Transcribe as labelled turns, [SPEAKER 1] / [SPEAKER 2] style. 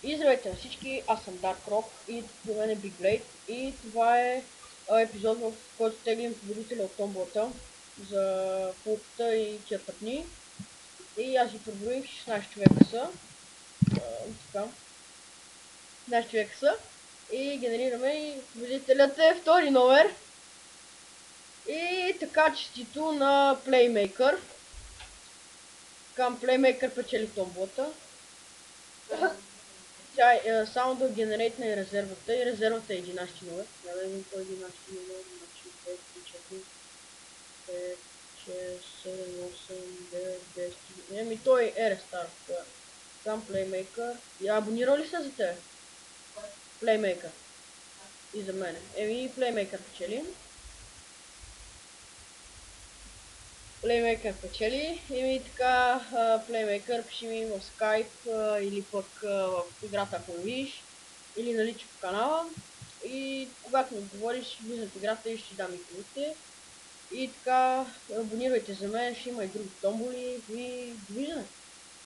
[SPEAKER 1] И здравейте на всички, аз съм Dark Rock и до мен е Big Blade и това е епизод, в който теглим победителя от томбата за полуката и тия тъпни. И аз ги преброих, 16 човека са. Така. 16 човека са. И генерираме и победителят е втори номер. И така честито на Playmaker. Към Playmaker печели томбата. Тя само да генерейтне и резервата и резервата е 11 номер. Да видим кой е 11 номер, значи 5, 3, 4, 5, 6, 7, 8, 9, 10. Еми той е рестарт. Там Playmaker. Я абонирал ли се за тебе? Playmaker. И за мене. Еми Playmaker печели. Playmaker печели. Еми така Playmaker пиши ми в Skype или пък в играта, ако не видиш. Или наличи в канала. И когато ми отговориш, влизам в играта и ще дам и колите. И така, абонирайте за мен, ще има и други томболи и довиждане.